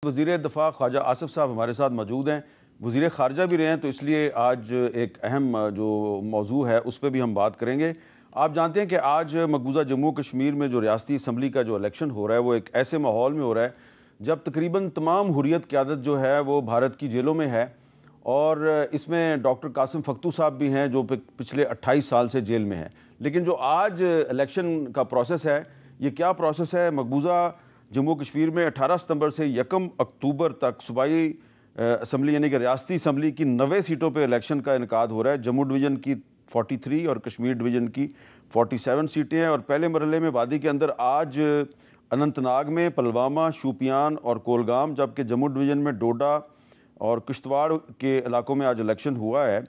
वज़ीर दफ़ा ख्वाजा आसिफ साहब हमारे साथ मौजूद हैं, वज़ीर ख़ारजा भी रहे हैं, तो इसलिए आज एक अहम जो मौजू है उस पर भी हम बात करेंगे। आप जानते हैं कि आज मकबूजा जम्मू कश्मीर में जो रियासती असम्बली का जो इलेक्शन हो रहा है वो एक ऐसे माहौल में हो रहा है जब तकरीबन तमाम हुर्रियत क़यादत जो है वो भारत की जेलों में है, और इसमें डॉक्टर कासिम फ़ख्तू साहब भी हैं जो पिछले 28 साल से जेल में हैं। लेकिन जो आज इलेक्शन का प्रोसेस है, ये क्या प्रोसेस है? मकबूजा जम्मू कश्मीर में 18 सितंबर से 1 अक्टूबर तक सूबाई असम्बली यानी कि रियासती असम्बली की 90 सीटों पर इलेक्शन का इनकाद हो रहा है। जम्मू डिवीज़न की 43 और कश्मीर डिवीज़न की 47 सीटें हैं। और पहले मरहले में वादी के अंदर आज अनंतनाग में, पलवामा, शोपियान और कोलगाम, जबकि जम्मू डिवीज़न में डोडा और किश्तवाड़ के इलाकों में आज इलेक्शन हुआ है।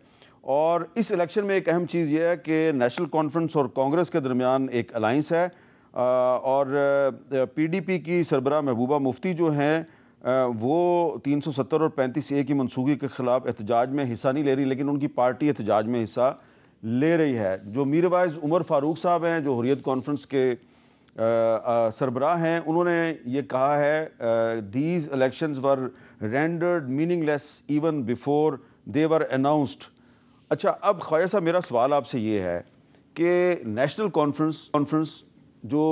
और इस इलेक्शन में एक अहम चीज़ यह है कि नेशनल कॉन्फ्रेंस और कांग्रेस के दरमियान एक अलाइंस है, और पीडीपी की सरबराह महबूबा मुफ्ती जो हैं वो 370 और 35A की मनसूखी के ख़िलाफ़ एहतजाज में हिस्सा नहीं ले रही, लेकिन उनकी पार्टी एहतजाज में हिस्सा ले रही है। जो मीरवाइज़ उमर फ़ारूक साहब हैं जो हुर्रियत कॉन्फ्रेंस के सरबराह हैं, उन्होंने ये कहा है these elections were rendered meaningless even before they were announced. अच्छा, अब ख्वाजा साहब मेरा सवाल आपसे ये है कि नेशनल कॉन्फ्रेंस जो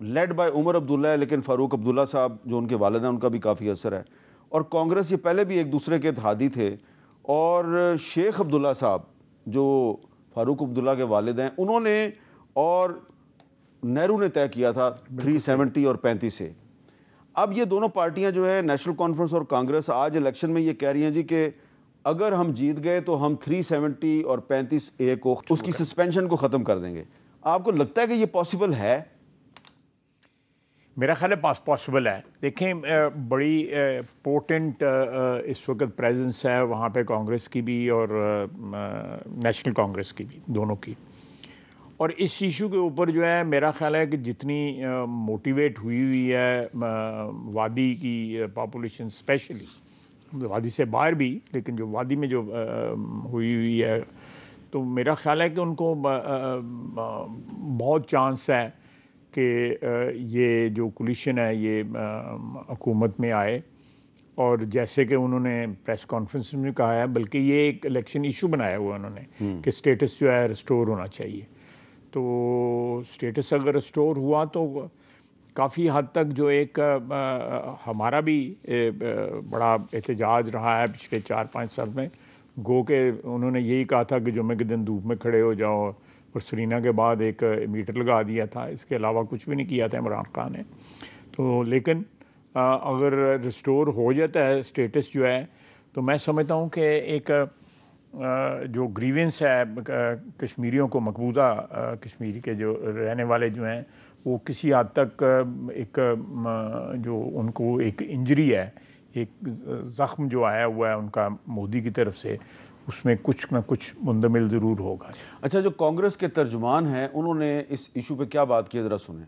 लेड बाय उमर अब्दुल्ला है, लेकिन फ़ारूक अब्दुल्ला साहब जो उनके वालिद हैं उनका भी काफ़ी असर है, और कांग्रेस ये पहले भी एक दूसरे के इत्तेहादी थे, और शेख अब्दुल्ला साहब जो फ़ारूक अब्दुल्ला के वालिद हैं उन्होंने और नेहरू ने तय किया था 370 और 35 से। अब ये दोनों पार्टियां जो है नेशनल कॉन्फ्रेंस और कांग्रेस आज इलेक्शन में ये कह रही हैं जी कि अगर हम जीत गए तो हम 370 और 35A को उसकी सस्पेंशन को ख़त्म कर देंगे। आपको लगता है कि ये पॉसिबल है? मेरा ख्याल है पॉसिबल है। देखें, बड़ी पोटेंट इस वक्त प्रेजेंस है वहाँ पे कांग्रेस की भी और नेशनल कांग्रेस की भी, दोनों की। और इस इशू के ऊपर जो है मेरा ख्याल है कि जितनी मोटिवेट हुई है वादी की पॉपुलेशन, स्पेशली वादी से बाहर भी, लेकिन जो वादी में जो हुई है, तो मेरा ख्याल है कि उनको बहुत चांस है कि ये जो कोलिशन है ये हुकूमत में आए। और जैसे कि उन्होंने प्रेस कॉन्फ्रेंस में कहा है, बल्कि ये एक इलेक्शन इशू बनाया हुआ उन्होंने कि स्टेटस जो है रिस्टोर होना चाहिए। तो स्टेटस अगर रिस्टोर हुआ तो काफ़ी हद तक जो एक हमारा भी बड़ा एहतजाज रहा है पिछले 4-5 साल में, गो के उन्होंने यही कहा था कि जुम्मे के दिन धूप में खड़े हो जाओ, और सरीना के बाद एक मीटर लगा दिया था, इसके अलावा कुछ भी नहीं किया था इमरान खान ने। तो लेकिन अगर रिस्टोर हो जाता है स्टेटस जो है, तो मैं समझता हूँ कि एक जो ग्रीवेंस है कश्मीरियों को, मकबूजा कश्मीर के जो रहने वाले जो हैं, वो किसी हद तक एक जो उनको एक इंजरी है, एक ज़ख्म जो आया हुआ है उनका मोदी की तरफ से, उसमें कुछ ना कुछ मुंदमिल ज़रूर होगा। अच्छा, जो कांग्रेस के तर्जुमान हैं उन्होंने इस इशू पे क्या बात की, ज़रा सुने।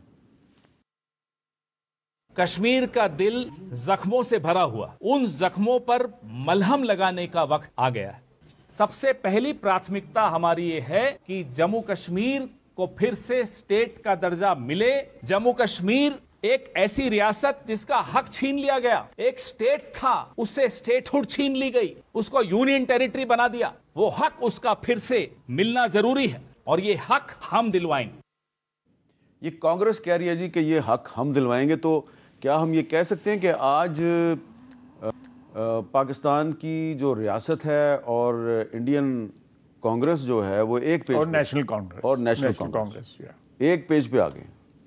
कश्मीर का दिल जख्मों से भरा हुआ, उन जख्मों पर मलहम लगाने का वक्त आ गया है। सबसे पहली प्राथमिकता हमारी ये है कि जम्मू कश्मीर को फिर से स्टेट का दर्जा मिले। जम्मू कश्मीर एक ऐसी रियासत जिसका हक छीन लिया गया, एक स्टेट था उससे स्टेटहुड छीन ली गई, उसको यूनियन टेरिटरी बना दिया। वो हक उसका फिर से मिलना जरूरी है, और ये हक हम दिलवाएंगे। ये कांग्रेस कह रही है जी कि ये हक हम दिलवाएंगे, तो क्या हम ये कह सकते हैं कि आज पाकिस्तान की जो रियासत है और इंडियन कांग्रेस जो है वो एक पेज और नेशनल कांग्रेस एक पेज पे आ गए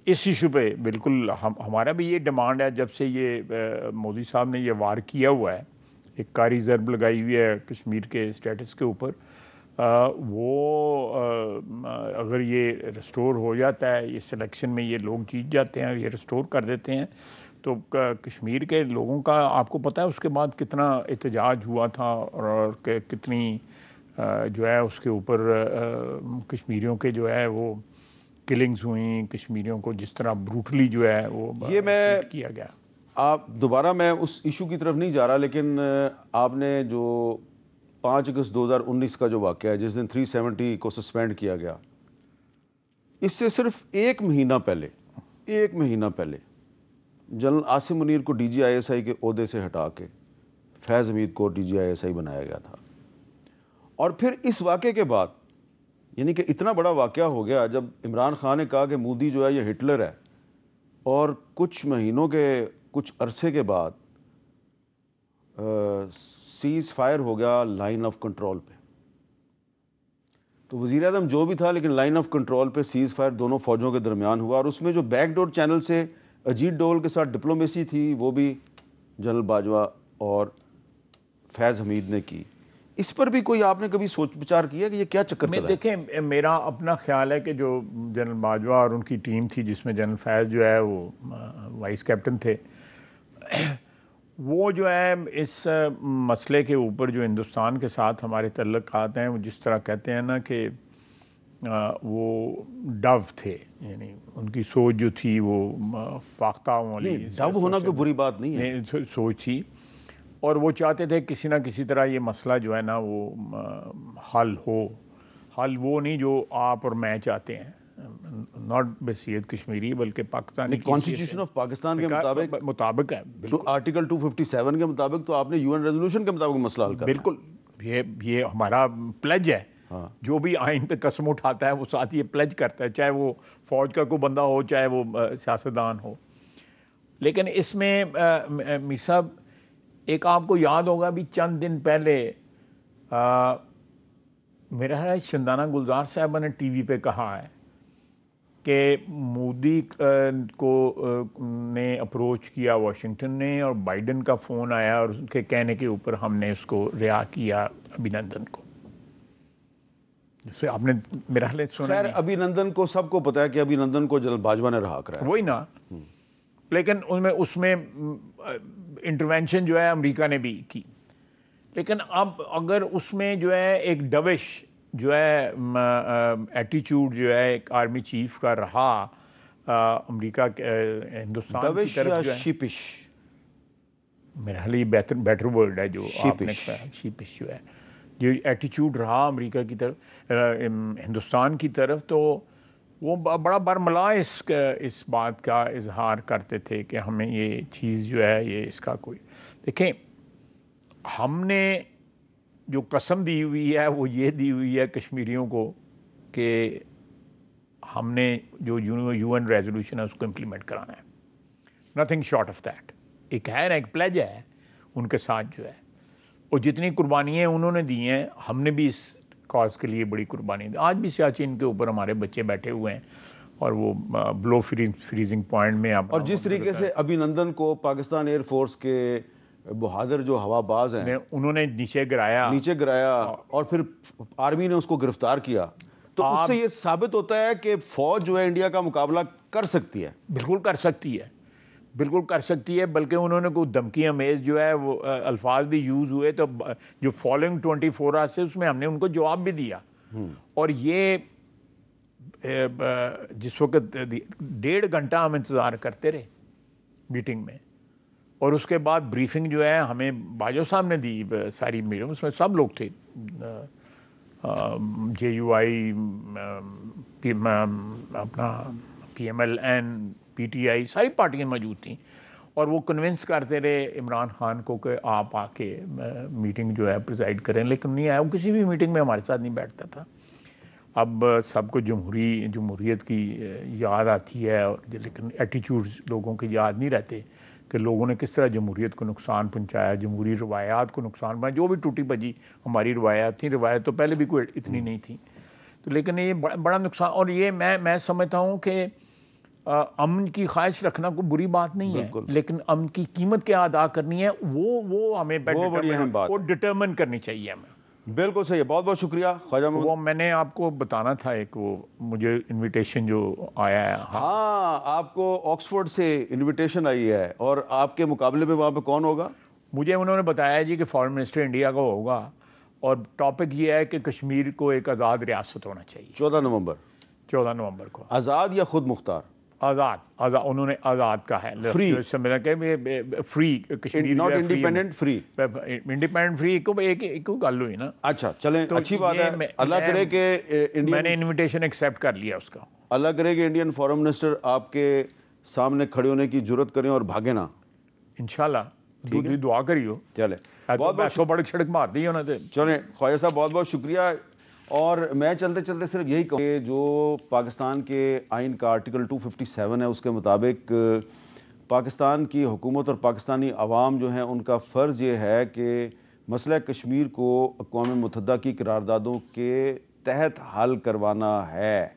इस इशू पे? बिल्कुल, हमारा भी ये डिमांड है। जब से ये मोदी साहब ने ये वार किया हुआ है, एक कारी ज़रब लगाई हुई है कश्मीर के स्टेटस के ऊपर, अगर ये रिस्टोर हो जाता है, इस इलेक्शन में ये लोग जीत जाते हैं, ये रिस्टोर कर देते हैं, तो कश्मीर के लोगों का आपको पता है उसके बाद कितना एहतजाज हुआ था, और कितनी जो है उसके ऊपर कश्मीरियों के जो है वो किलिंग्स हुई, कश्मीरियों को जिस तरह ब्रूटली जो है वो ये मैं किया गया। आप दोबारा, मैं उस इशू की तरफ नहीं जा रहा, लेकिन आपने जो 5 अगस्त 2019 का जो वाक़या है जिस दिन 370 को सस्पेंड किया गया, इससे सिर्फ एक महीना पहले जनरल आसिम मुनीर को DGISI के ओहदे से हटा के फैज़ हमीद को DGISI बनाया गया था। और फिर इस वाक़े के बाद, यानी कि इतना बड़ा वाक़या हो गया जब इमरान खान ने कहा कि मोदी जो है ये हिटलर है, और कुछ महीनों के कुछ अरसे के बाद सीज़ फायर हो गया लाइन ऑफ कंट्रोल पे। तो वज़ीर आज़म जो भी था, लेकिन लाइन ऑफ कंट्रोल पे सीज़ फायर दोनों फ़ौजों के दरमियान हुआ, और उसमें जो बैकडोर चैनल से अजीत डोवल के साथ डिप्लोमेसी थी वो भी जनरल बाजवा और फैज़ हमीद ने की। इस पर भी कोई आपने कभी सोच विचार किया कि ये क्या चक्कर चला है? देखें, मेरा अपना ख्याल है कि जो जनरल बाजवा और उनकी टीम थी, जिसमें जनरल फैज़ जो है वो वाइस कैप्टन थे, वो जो है इस मसले के ऊपर जो हिंदुस्तान के साथ हमारे तल्लुकात हैं, वो जिस तरह कहते हैं ना कि वो डव थे, यानी उनकी सोच जो थी वो फाख्ता वाली, डव होना कोई बुरी बात नहीं है, सोच थी। और वो चाहते थे किसी ना किसी तरह ये मसला जो है ना वो हल हो। हल वो नहीं जो आप और मैं चाहते हैं, नॉट बसीयत कश्मीरी बल्कि पाकिस्तानी कॉन्स्टिट्यूशन ऑफ पाकिस्तान के मुताबिक है। तो आर्टिकल 257 के मुताबिक तो आपने UN रेजोल्यूशन के मुताबिक मसला हल करना। बिल्कुल, ये हमारा प्लेज है। हाँ। जो भी आइन पे कसम उठाता है वो साथ ये प्लेज करता है, चाहे वो फौज का कोई बंदा हो, चाहे वो सियासतदान हो। लेकिन इसमें मीर साहब, एक आपको याद होगा अभी चंद दिन पहले मेरा है शंदाना गुलजार साहब ने TV पे कहा है कि मोदी को ने अप्रोच किया वाशिंगटन ने, और बाइडन का फ़ोन आया और उनके कहने के ऊपर हमने उसको रिहा किया अभिनंदन को। जिससे आपने मेरा हाल सुना। खैर, अभिनंदन को सबको पता है कि अभिनंदन को जनरल बाजवा ने रहा कराया, वही ना। लेकिन उसमें इंटरवेंशन जो है अमेरिका ने भी की। लेकिन अब अगर उसमें जो है एक डविश जो है एटीट्यूड जो है एक आर्मी चीफ का रहा अमेरिका हिंदुस्तान की तरफ, जो है शीपिश, मेरा हाल ये बेटर वर्ड है जो आपने कहा, शीपिश जो है, जो एटीट्यूड रहा अमेरिका की तरफ, हिंदुस्तान की तरफ, तो वो बड़ा बरमला इस बात का इजहार करते थे कि हमें ये चीज़ जो है ये इसका कोई, देखें हमने जो कसम दी हुई है वो ये दी हुई है कश्मीरियों को कि हमने जो UN रेजोल्यूशन है उसको इम्प्लीमेंट कराना है, नथिंग शॉर्ट ऑफ दैट। एक है ना, एक प्लेज है उनके साथ जो है, और जितनी कुर्बानियाँ उन्होंने दी हैं हमने भी इस कॉज के लिए बड़ी कुर्बानी दी। आज भी सियाचिन के ऊपर हमारे बच्चे बैठे हुए हैं और वो ब्लो फ्रीजिंग पॉइंट में अब, और जिस तरीके से अभिनंदन को पाकिस्तान एयरफोर्स के बहादुर जो हवाबाज हैं उन्होंने नीचे गिराया और फिर आर्मी ने उसको गिरफ्तार किया, तो उससे ये साबित होता है कि फौज जो है इंडिया का मुकाबला कर सकती है। बिल्कुल कर सकती है, बिल्कुल कर सकती है। बल्कि उन्होंने कोई धमकी अमेज जो है वो अल्फाज भी यूज़ हुए, तो जो फॉलोइंग 24 आवर्स से उसमें हमने उनको जवाब भी दिया। और ये जिस वक्त 1.5 घंटा हम इंतज़ार करते रहे मीटिंग में, और उसके बाद ब्रीफिंग जो है हमें बाजवा साहब ने दी सारी मीटिंग, उसमें सब लोग थे, JUI, अपना PMLN, PTI, सारी पार्टियां मौजूद थीं, और वो कन्विंस करते रहे इमरान खान को कि आप आके मीटिंग जो है प्रिसाइड करें, लेकिन नहीं आया। वो किसी भी मीटिंग में हमारे साथ नहीं बैठता था। अब सबको जमहूरियत की याद आती है, और लेकिन एटीट्यूड्स लोगों के याद नहीं रहते कि लोगों ने किस तरह जमहूरियत को नुकसान पहुंचाया, जमहूरी रवायात को नुकसान पहुंचाया। जो भी टूटी भजी हमारी रवायात थी, रवायत तो पहले भी कोई इतनी नहीं थी, तो लेकिन ये बड़ा नुकसान। और ये मैं समझता हूँ कि अमन की ख्वाहिश रखना कोई बुरी बात नहीं है, लेकिन अमन की कीमत क्या अदा करनी है वो हमें वो डिटर्मिन करनी चाहिए हमें। बिल्कुल सही है, बहुत बहुत शुक्रिया ख्वाजा मोहम्मद। वो मैंने आपको बताना था, एक वो मुझे इनविटेशन जो आया है। हाँ, आपको ऑक्सफोर्ड से इनविटेशन आई है, और आपके मुकाबले पे वहाँ पे कौन होगा? मुझे उन्होंने बताया जी कि फॉरेन मिनिस्टर इंडिया का होगा, और टॉपिक ये है कि कश्मीर को एक आज़ाद रियासत होना चाहिए। 14 नवंबर को। आज़ाद या खुद मुख्तार? आज़ाद उन्होंने आज़ाद का है, free free Kashmir, not independent, free. Independent free एक गल हुई ना। अच्छा चलें, तो अच्छी बात है। अल्लाह करे कि मैंने इनविटेशन एक्सेप्ट कर लिया उसका। अल्लाह करे कि इंडियन फॉरेन मिनिस्टर आपके सामने खड़े होने की जुर्रत करें और भागे ना। इंशाल्लाह दूसरी दुआ करियो। चले बहुत बहुत बड़क सड़क मार दी उन्होंने। चले ख्वाजा साहब बहुत बहुत शुक्रिया। और मैं चलते चलते सिर्फ यही कहूँ कि जो पाकिस्तान के आइन का आर्टिकल 257 है उसके मुताबिक पाकिस्तान की हुकूमत और पाकिस्तानी अवाम जो हैं उनका फ़र्ज़ ये है कि मसला कश्मीर को अक़वाम मुत्तहिदा की करारदादों के तहत हल करवाना है।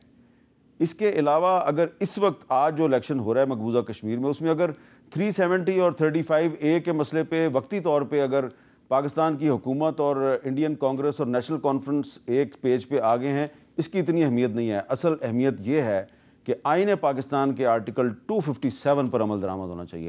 इसके अलावा अगर इस वक्त आज जो इलेक्शन हो रहा है मकबूजा कश्मीर में, उसमें अगर 370 और 35A के मसले पे वक्ती तौर पे अगर पाकिस्तान की हुकूमत और इंडियन कांग्रेस और नेशनल कॉन्फ्रेंस एक पेज पे आगे हैं, इसकी इतनी अहमियत नहीं है। असल अहमियत ये है कि आईन पाकिस्तान के आर्टिकल 257 पर अमल दरामद होना चाहिए।